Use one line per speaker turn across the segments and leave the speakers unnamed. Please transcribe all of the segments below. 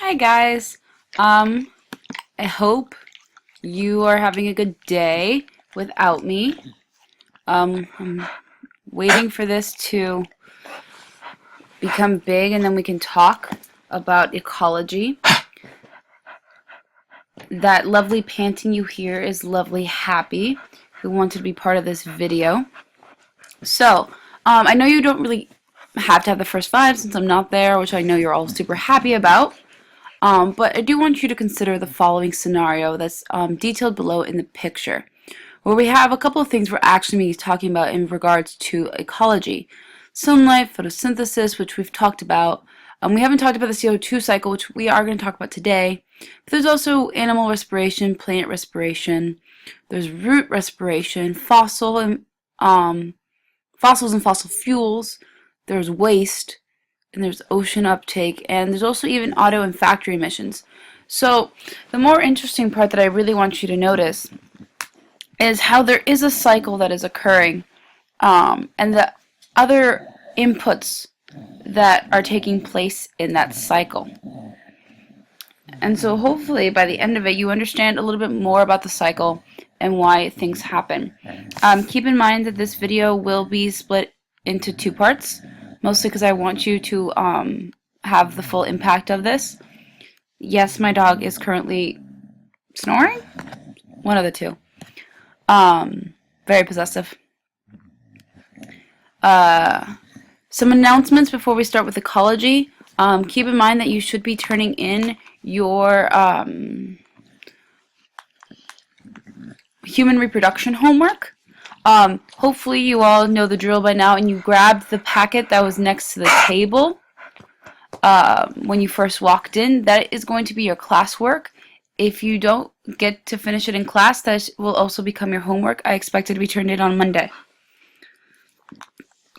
Hi guys. I hope you are having a good day without me. I'm waiting for this to become big and then we can talk about ecology. That lovely panting you hear is Lovely Happy, who wanted to be part of this video. So, I know you don't really have to have the first 5 since I'm not there, which I know you're all super happy about. But I do want you to consider the following scenario that's detailed below in the picture, where we have a couple of things we're actually talking about in regards to ecology. Sunlight, photosynthesis, which we've talked about. We haven't talked about the CO2 cycle, which we are going to talk about today. But there's also animal respiration, plant respiration. There's root respiration, fossils and fossil fuels. There's waste. And there's ocean uptake, and there's also even auto and factory emissions. So the more interesting part that I really want you to notice is how there is a cycle that is occurring, and the other inputs that are taking place in that cycle. And so hopefully by the end of it you understand a little bit more about the cycle and why things happen. Keep in mind that this video will be split into 2 parts. Mostly because I want you to have the full impact of this. Yes, my dog is currently snoring. One of the 2. Very possessive. Some announcements before we start with ecology. Keep in mind that you should be turning in your human reproduction homework. Hopefully you all know the drill by now and you grabbed the packet that was next to the table when you first walked in. That is going to be your classwork. If you don't get to finish it in class, that will also become your homework. I expect it to be turned in on Monday.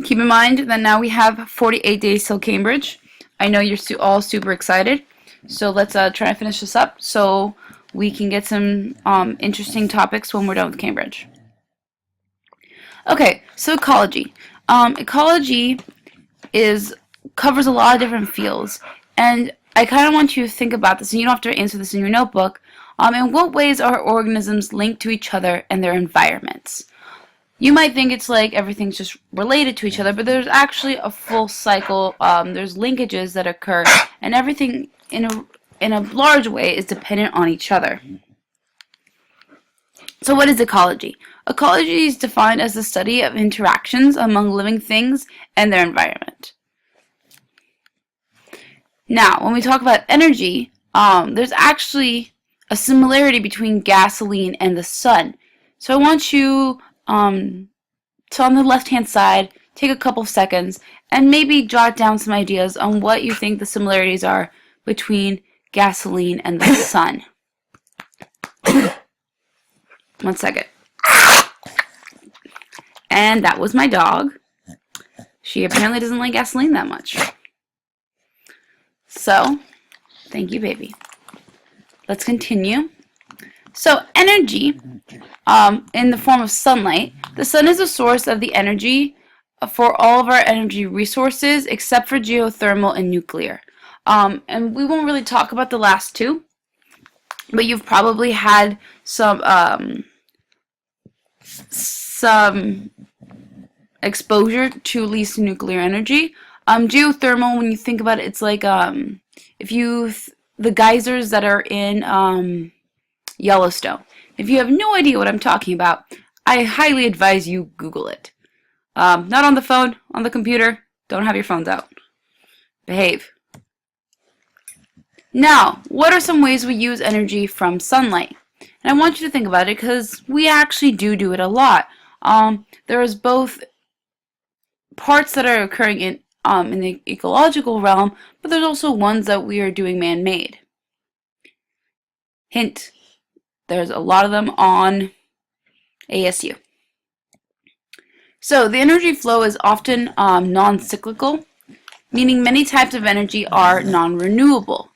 Keep in mind that now we have 48 days till Cambridge. I know you're all super excited. So let's try to finish this up so we can get some interesting topics when we're done with Cambridge. Okay, so ecology. Ecology covers a lot of different fields, and I kind of want you to think about this, and you don't have to answer this in your notebook. In what ways are organisms linked to each other and their environments? You might think it's like everything's just related to each other, but there's actually a full cycle. There's linkages that occur, and everything in a large way is dependent on each other. So what is ecology? Ecology is defined as the study of interactions among living things and their environment. Now, when we talk about energy, there's actually a similarity between gasoline and the sun. So I want you to, on the left-hand side, take a couple of seconds and maybe jot down some ideas on what you think the similarities are between gasoline and the sun. 1 second. And that was my dog. She apparently doesn't like gasoline that much. So, thank you, baby. Let's continue. So, energy, in the form of sunlight. The sun is a source of the energy for all of our energy resources except for geothermal and nuclear. And we won't really talk about the last 2. But you've probably had some exposure to at least nuclear energy. Geothermal, when you think about it, it's like the geysers that are in Yellowstone. If you have no idea what I'm talking about, I highly advise you Google it. Not on the phone, on the computer. Don't have your phones out. Behave. Now, what are some ways we use energy from sunlight? And I want you to think about it because we actually do it a lot. There is both parts that are occurring in the ecological realm, but there's also ones that we are doing man-made. Hint, there's a lot of them on ASU. So the energy flow is often non-cyclical, meaning many types of energy are non-renewable.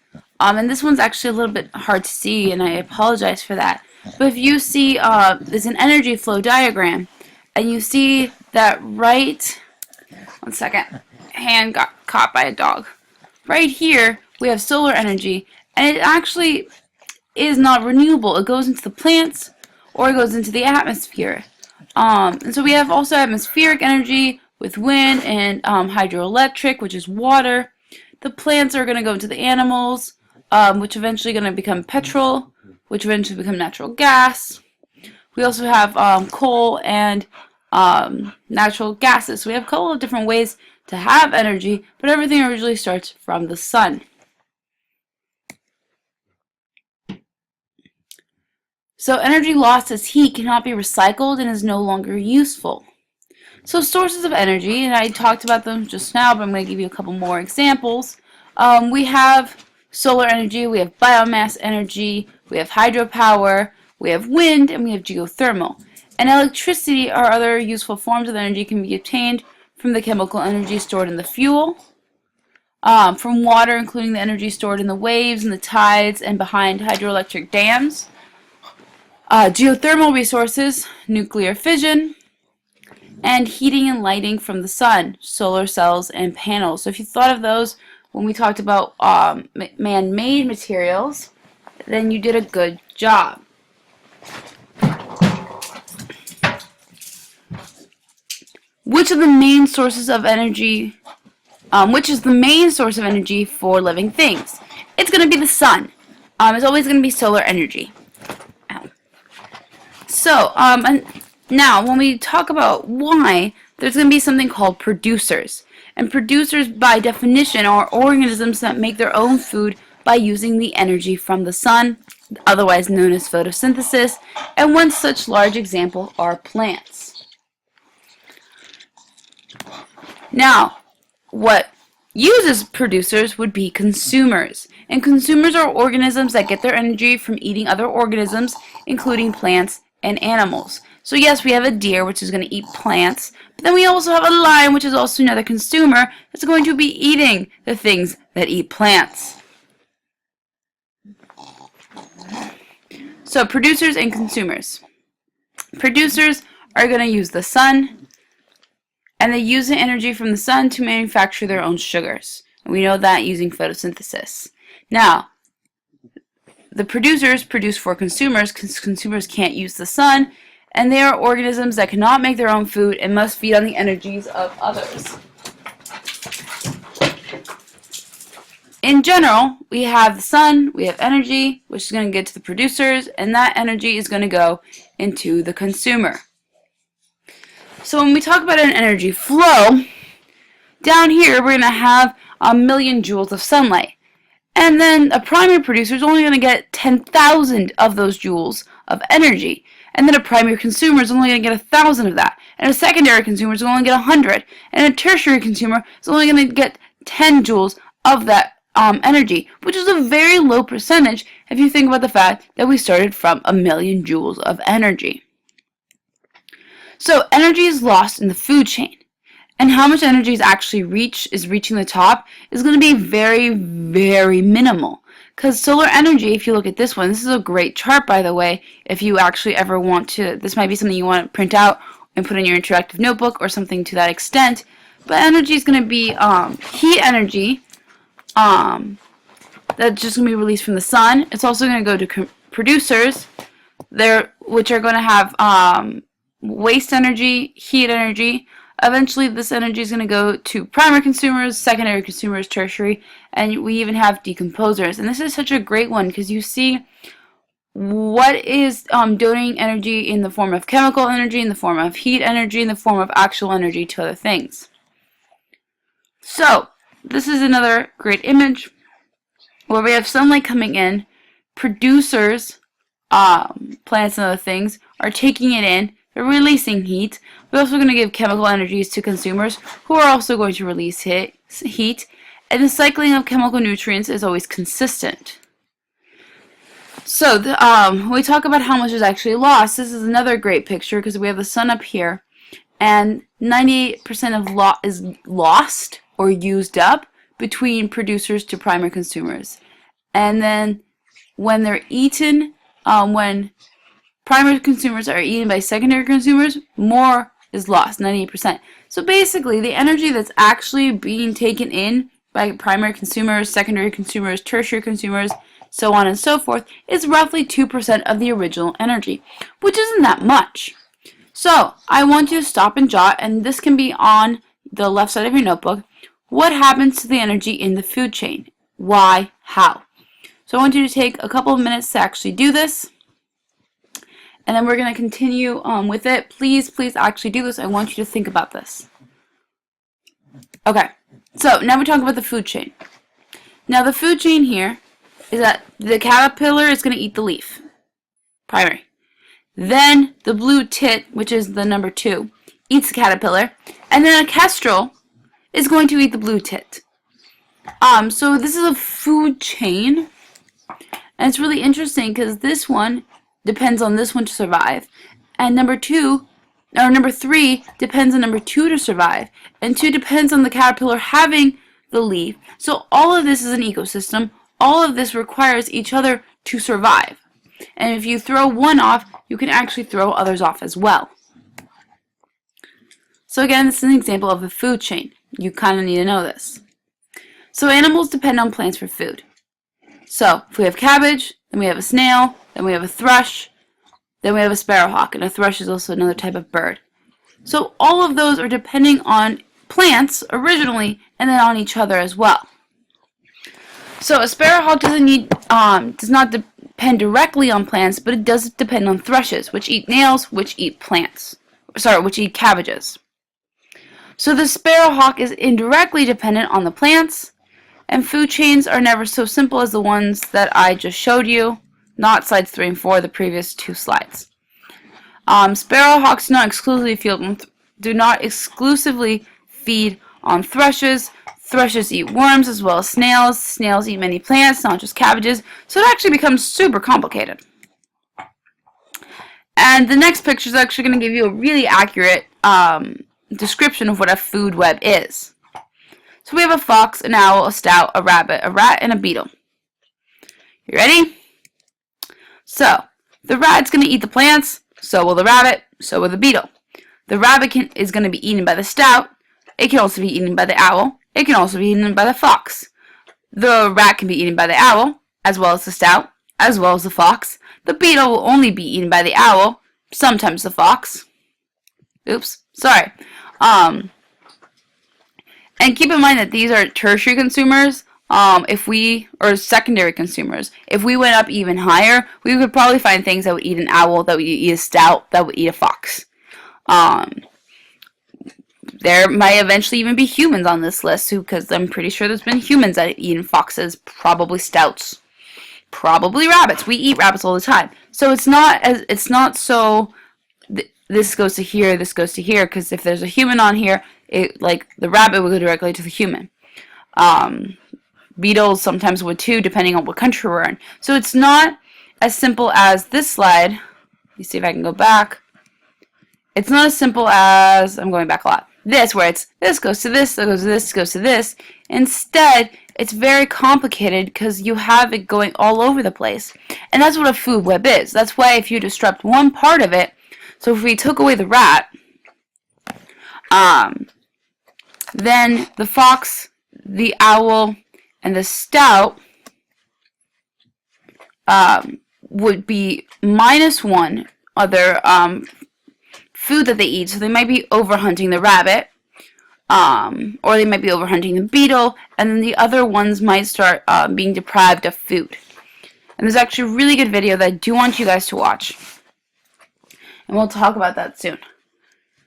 And this one's actually a little bit hard to see, and I apologize for that. But if you see, there's an energy flow diagram, and you see that right, 1 second, hand got caught by a dog. Right here, we have solar energy, And it actually is not renewable. It goes into the plants or it goes into the atmosphere. And so we have also atmospheric energy with wind and hydroelectric, which is water. The plants are going to go into the animals, which eventually going to become petrol, which eventually become natural gas. We also have coal and natural gases. So we have a couple of different ways to have energy, but everything originally starts from the sun. So energy lost as heat cannot be recycled and is no longer useful. So sources of energy, and I talked about them just now, but I'm going to give you a couple more examples. We have solar energy, we have biomass energy, we have hydropower, we have wind, and we have geothermal. And electricity or other useful forms of energy can be obtained from the chemical energy stored in the fuel, from water, including the energy stored in the waves and the tides and behind hydroelectric dams, geothermal resources, nuclear fission, and heating and lighting from the sun, solar cells and panels. So if you thought of those when we talked about man-made materials, then you did a good job. Which is the main source of energy for living things? It's going to be the sun. It's always going to be solar energy. So, and now when we talk about why, there's going to be something called producers. And producers, by definition, are organisms that make their own food by using the energy from the sun, otherwise known as photosynthesis, and one such large example are plants. Now, what uses producers would be consumers. And consumers are organisms that get their energy from eating other organisms, including plants and animals. So yes, we have a deer, which is going to eat plants, but then we also have a lion, which is also another consumer that's going to be eating the things that eat plants. So producers and consumers. Producers are going to use the sun, and they use the energy from the sun to manufacture their own sugars. And we know that using photosynthesis. Now, the producers produce for consumers because consumers can't use the sun, and they are organisms that cannot make their own food and must feed on the energies of others. In general, we have the sun, we have energy, which is going to get to the producers, and that energy is going to go into the consumer. So when we talk about an energy flow, down here we're going to have 1,000,000 joules of sunlight. And then a primary producer is only going to get 10,000 of those joules of energy. And then a primary consumer is only going to get 1,000 of that. And a secondary consumer is only going to get 100. And a tertiary consumer is only going to get 10 joules of that energy, which is a very low percentage if you think about the fact that we started from 1,000,000 joules of energy. So energy is lost in the food chain. And how much energy is reaching the top is going to be very, very minimal. Because solar energy, if you look at this one, this is a great chart, by the way, if you actually ever want to, this might be something you want to print out and put in your interactive notebook or something to that extent. But energy is going to be heat energy that's just going to be released from the sun. It's also going to go to producers, which are going to have waste energy, heat energy. Eventually, this energy is going to go to primary consumers, secondary consumers, tertiary, and we even have decomposers. And this is such a great one because you see what is donating energy in the form of chemical energy, in the form of heat energy, in the form of actual energy to other things. So, this is another great image where we have sunlight coming in, producers, plants and other things, are taking it in, they're releasing heat. We're also going to give chemical energies to consumers who are also going to release heat. And the cycling of chemical nutrients is always consistent. So when we talk about how much is actually lost, this is another great picture because we have the sun up here. And 98% of is lost or used up between producers to primary consumers. And then when they're eaten, when primary consumers are eaten by secondary consumers, more is lost, 98%. So basically, the energy that's actually being taken in by primary consumers, secondary consumers, tertiary consumers, so on and so forth, is roughly 2% of the original energy, which isn't that much. So I want you to stop and jot, and this can be on the left side of your notebook. What happens to the energy in the food chain? Why? How? So I want you to take a couple of minutes to actually do this, and then we're going to continue with it. Please actually do this. I want you to think about this. Okay, so now we're talking about the food chain. Now the food chain here is that the caterpillar is going to eat the leaf, primary. Then the blue tit, which is the number 2, eats the caterpillar, and then a kestrel is going to eat the blue tit. So this is a food chain, and it's really interesting because this one depends on this one to survive, and number 3 depends on number 2 to survive, and 2 depends on the caterpillar having the leaf. So all of this is an ecosystem. All of this requires each other to survive. And if you throw one off, you can actually throw others off as well. So again, this is an example of the food chain. You kind of need to know this. So animals depend on plants for food. So if we have cabbage, then we have a snail, then we have a thrush, then we have a sparrowhawk, and a thrush is also another type of bird. So all of those are depending on plants originally, and then on each other as well. So a sparrowhawk does not depend directly on plants, but it does depend on thrushes, which eat nails, which eat cabbages. So the sparrowhawk is indirectly dependent on the plants, and food chains are never so simple as the ones that I just showed you, not slides 3 and 4, the previous 2 slides. Sparrowhawks do not exclusively feed on thrushes. Thrushes eat worms as well as snails. Snails eat many plants, not just cabbages. So it actually becomes super complicated. And the next picture is actually going to give you a really accurate description of what a food web is. So we have a fox, an owl, a stoat, a rabbit, a rat, and a beetle. You ready? So the rat's going to eat the plants, so will the rabbit, so will the beetle. The rabbit is going to be eaten by the stoat. It can also be eaten by the owl. It can also be eaten by the fox. The rat can be eaten by the owl, as well as the stoat, as well as the fox. The beetle will only be eaten by the owl, sometimes the fox. Oops, sorry. And keep in mind that these are tertiary consumers. Or secondary consumers. If we went up even higher, we could probably find things that would eat an owl, that would eat a stoat, that would eat a fox. There might eventually even be humans on this list, because I'm pretty sure there's been humans that have eaten foxes, probably stouts, probably rabbits. We eat rabbits all the time. So it's not so this goes to here, this goes to here, because if there's a human on here, like the rabbit would go directly to the human. Beetles sometimes would too, depending on what country we're in. So it's not as simple as this slide. Let me see if I can go back. It's not as simple as, I'm going back a lot, this, where it's this goes to this, that goes to this, goes to this. Instead, it's very complicated because you have it going all over the place. And that's what a food web is. That's why if you disrupt one part of it, so if we took away the rat, then the fox, the owl, and the stoat would be -1 other food that they eat. So they might be overhunting the rabbit, or they might be overhunting the beetle, and then the other ones might start being deprived of food. And there's actually a really good video that I do want you guys to watch. And we'll talk about that soon.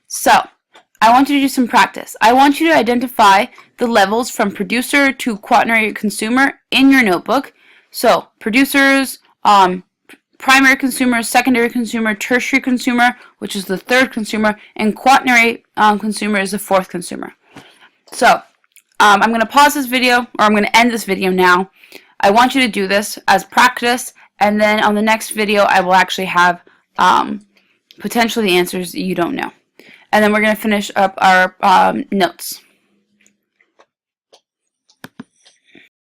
So, I want you to do some practice. I want you to identify the levels from producer to quaternary consumer in your notebook. So, producers, primary consumer, secondary consumer, tertiary consumer, which is the 3rd consumer, and quaternary consumer is the 4th consumer. So, I'm going to pause this video, or I'm going to end this video now. I want you to do this as practice, and then on the next video, I will actually have potentially the answers you don't know. And then we're going to finish up our notes.